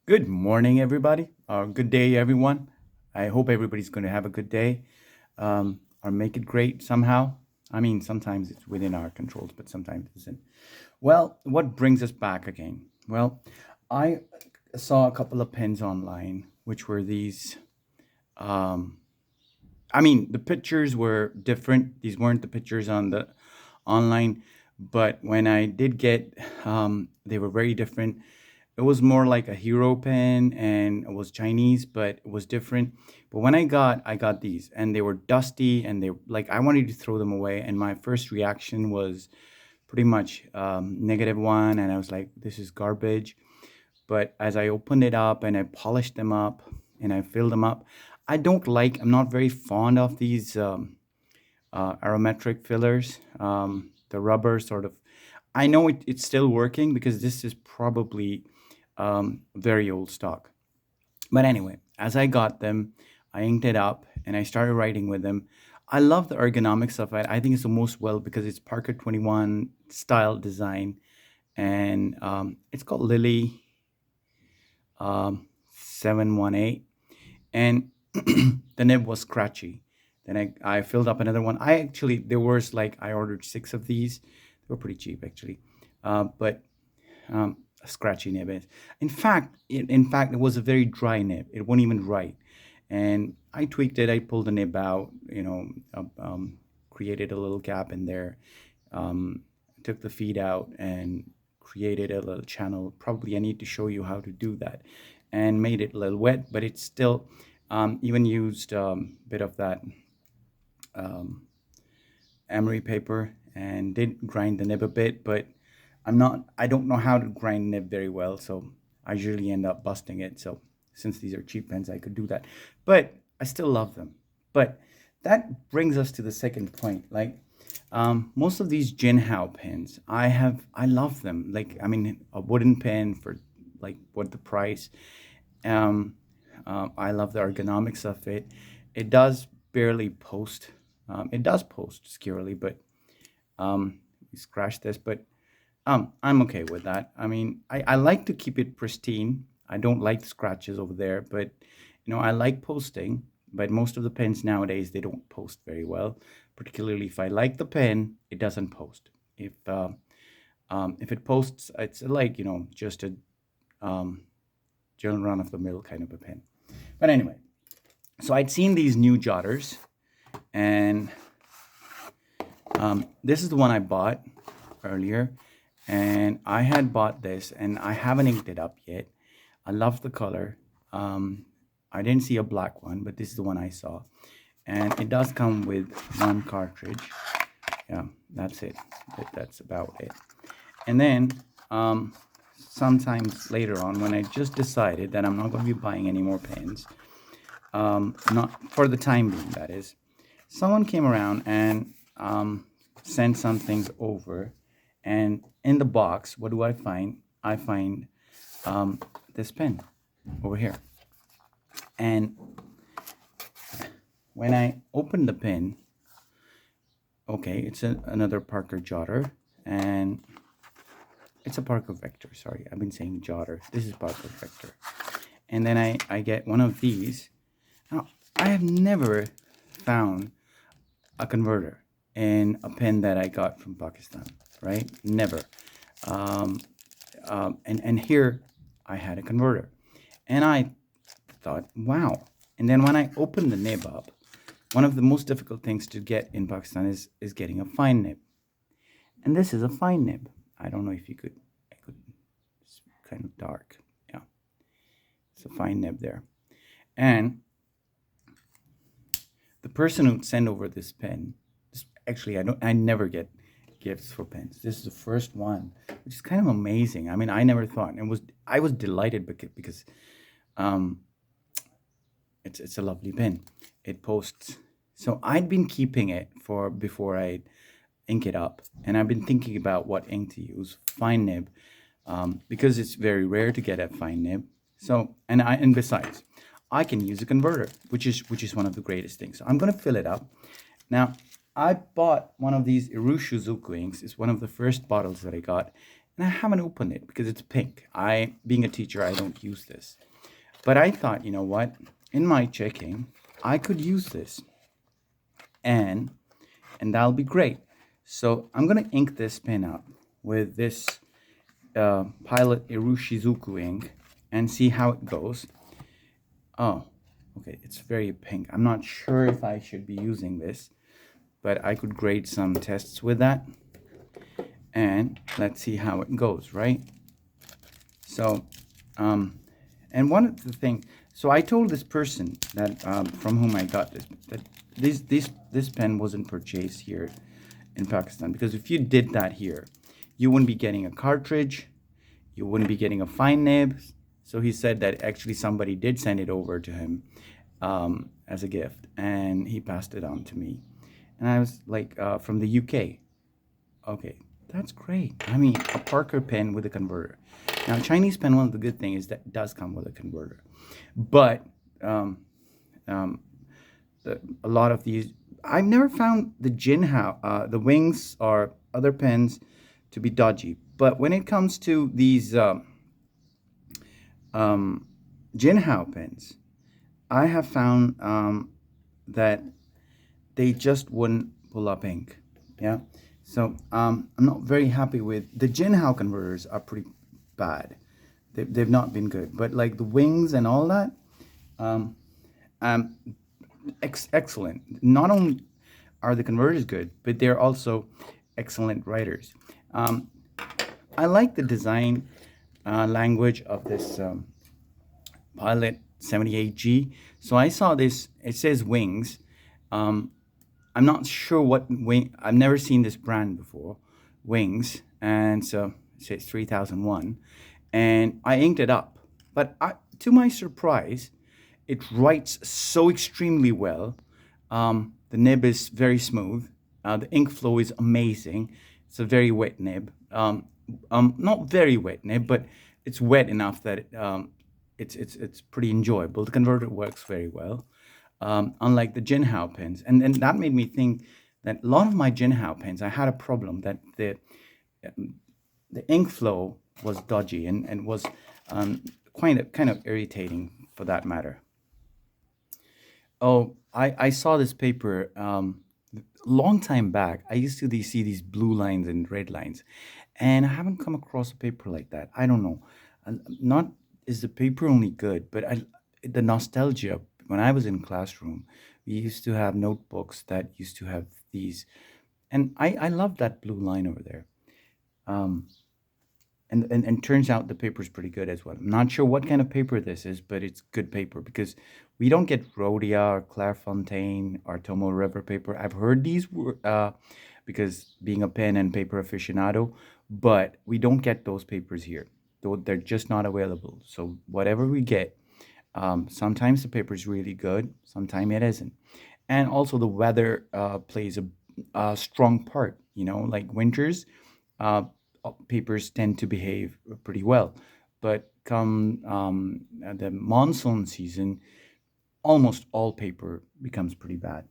Good morning, everybody, or good day, everyone. I hope everybody's going to have a good day or make it great somehow. I mean, sometimes it's within our controls, but sometimes it isn't. Well, what brings us back again? Well, I saw a couple of pens online, which were these. Um, I mean, the pictures were different. These weren't the pictures on the online, but when I did get, they were very different. It was more like a hero pen, and it was Chinese, but it was different. But when I got these, and they were dusty, and they like I wanted to throw them away. And my first reaction was pretty much negative one, and I was like, "This is garbage." But as I opened it up and I polished them up and I filled them up, I'm not very fond of these aromatic fillers. The rubber sort of, I know it's still working because this is probably very old stock. But anyway, as I got them, I inked it up and I started writing with them. I love the ergonomics of it. I think it's the most well because it's Parker 21 style design, and it's called Lily 718, and the nib was scratchy. Then I filled up another one. There was like I ordered six of these. They were pretty cheap actually, but a scratchy nib is. In fact, it was a very dry nib. It won't even write. And I tweaked it. I pulled the nib out. Created a little gap in there. Took the feed out and created a little channel. Probably I need to show you how to do that, and made it a little wet, but it's still even used a bit of that emery paper and did grind the nib a bit, but I don't know how to grind nib very well, so I usually end up busting it. So since these are cheap pens, I could do that, but I still love them. But that brings us to the second point. Like most of these Jinhao pens, I love them. Like I mean, a wooden pen for like what the price. Um, I love the ergonomics of it. It does barely post. It does post securely, but we scratched this, but I'm okay with that. I mean, I like to keep it pristine. I don't like the scratches over there, but I like posting. But most of the pens nowadays they don't post very well. Particularly if I like the pen, it doesn't post. If it posts, it's like just a um, general run of the mill kind of a pen. But anyway, so I'd seen these new jotters, and this is the one I bought earlier, and I had bought this, and I haven't inked it up yet. I love the color. I didn't see a black one, but this is the one I saw, and it does come with one cartridge. Yeah, that's it. That's about it. And then sometimes later on, when I just decided that I'm not going to be buying any more pens, not for the time being, that is, someone came around and sent some things over. And in the box, what do I find? I find this pen over here. And when I open the pen, okay, it's another Parker Jotter, and it's a Parker Vector. Sorry, I've been saying Jotter. This is Parker Vector. And then I get one of these. Now, I have never found a converter in a pen that I got from Pakistan, right? Never. Um, and here I had a converter, and I thought, wow. And then when I opened the nib up, one of the most difficult things to get in Pakistan is getting a fine nib, and this is a fine nib. I don't know if you could. It's kind of dark. Yeah, it's a fine nib there, and the person who sent over this pen, actually, I never get gifts for pens. This is the first one, which is kind of amazing. I mean, I never thought. I was delighted because um, it's a lovely pen. It posts. So I'd been keeping it for before I ink it up, and I've been thinking about what ink to use. Fine nib, because it's very rare to get a fine nib. So and besides, I can use a converter, which is one of the greatest things. So I'm gonna fill it up. Now I bought one of these Irushu Zuku inks. It's one of the first bottles that I got, and I haven't opened it because it's pink. Being a teacher, I don't use this. But I thought, you know what? In my checking, I could use this, and that'll be great. So I'm gonna ink this pen up with this Pilot Irushizuku ink and see how it goes. Oh, okay, it's very pink. I'm not sure if I should be using this, but I could grade some tests with that. And let's see how it goes, right? So, and one of the things, so I told this person that from whom I got this, that this pen wasn't purchased here in Pakistan, because if you did that here, you wouldn't be getting a cartridge, you wouldn't be getting a fine nib. So he said that actually somebody did send it over to him as a gift, and he passed it on to me. And I was like, from the UK. Okay, that's great. I mean, a Parker pen with a converter. Now, Chinese pen, one of the good things is that it does come with a converter. But um, um, a lot of these, I've never found the Jinhao, the wings or other pens to be dodgy. But when it comes to these Jinhao pens, I have found that they just wouldn't pull up ink. Yeah. So I'm not very happy with the Jinhao converters are pretty bad. They've not been good. But like the wings and all that, um, excellent. Not only are the converters good, but they're also excellent writers. Um, I like the design language of this Pilot 78G. So I saw this, it says wings. Um, I'm not sure what wing, I've never seen this brand before, wings. And so it says 3001. And I inked it up. But to my surprise, it writes so extremely well. The nib is very smooth. The ink flow is amazing. It's a very wet nib. Not very wet nib, but it's wet enough that it's pretty enjoyable. The converter works very well, unlike the Jinhao pens, and that made me think that a lot of my Jinhao pens, I had a problem that the ink flow was dodgy and was kind of irritating for that matter. Oh, I saw this paper long time back. I used to see these blue lines and red lines, and I haven't come across a paper like that. I don't know. Not is the paper only good, but the nostalgia. When I was in classroom, we used to have notebooks that used to have these, and I love that blue line over there. Um, and turns out the paper is pretty good as well. I'm not sure what kind of paper this is, but it's good paper because we don't get Rhodia or Clairefontaine or Tomo River paper. I've heard these because being a pen and paper aficionado, but we don't get those papers here. Though they're just not available. So whatever we get, sometimes the paper is really good, sometimes it isn't. And also the weather plays a strong part. You know, like winters, uh, papers tend to behave pretty well. But come the monsoon season, almost all paper becomes pretty bad.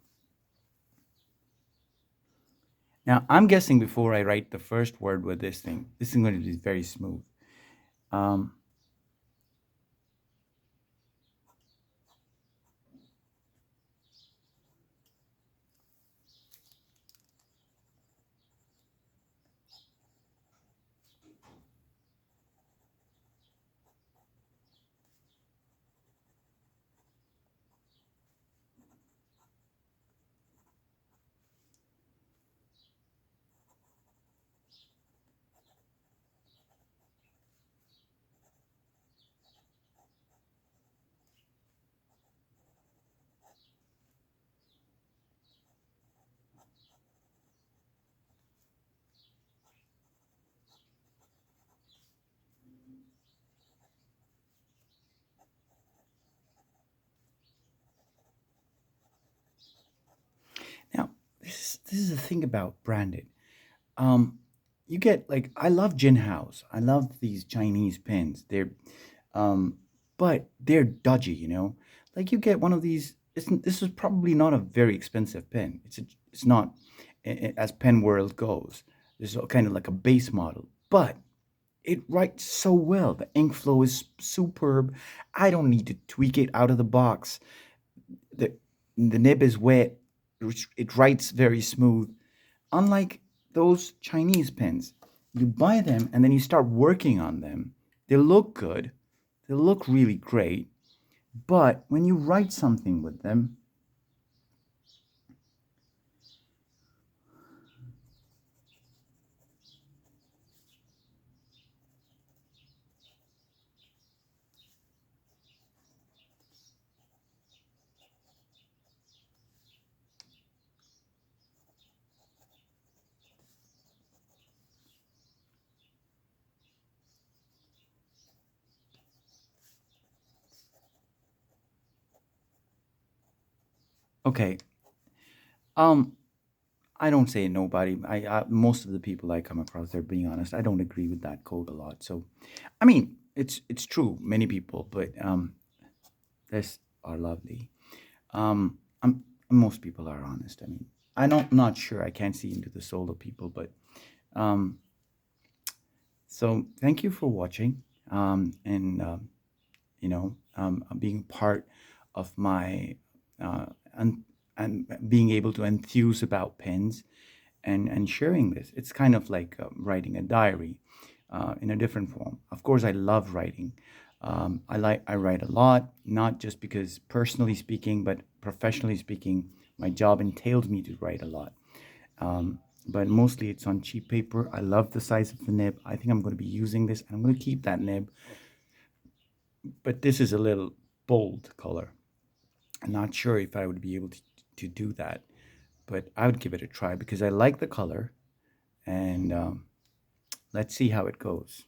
Now, I'm guessing before I write the first word with this is going to be very smooth. Um, Now, this is the thing about branded. Um, you get like I love Jin House. I love these Chinese pens. Um, but they're dodgy. You know, like you get one of these. This is probably not a very expensive pen. It's not as Pen World goes. This is kind of like a base model, but it writes so well. The ink flow is superb. I don't need to tweak it out of the box. The the nib is wet. It writes very smooth. Unlike those Chinese pens, you buy them and then you start working on them. They look good. They look really great. But when you write something with them, okay, um, I don't say nobody. Most of the people I come across, they're being honest. I don't agree with that quote a lot. So, I mean, it's true. Many people, but this are lovely. Most people are honest. I mean, not sure. I can't see into the soul of people, but um, so thank you for watching, and being part of my and being able to enthuse about pens and sharing this. It's kind of like writing a diary in a different form. Of course, I love writing. I write a lot, not just because personally speaking, but professionally speaking, my job entails me to write a lot. But mostly it's on cheap paper. I love the size of the nib. I think I'm going to be using this, and I'm going to keep that nib. But this is a little bold color. I'm not sure if I would be able to do that, but I would give it a try because I like the color, and let's see how it goes.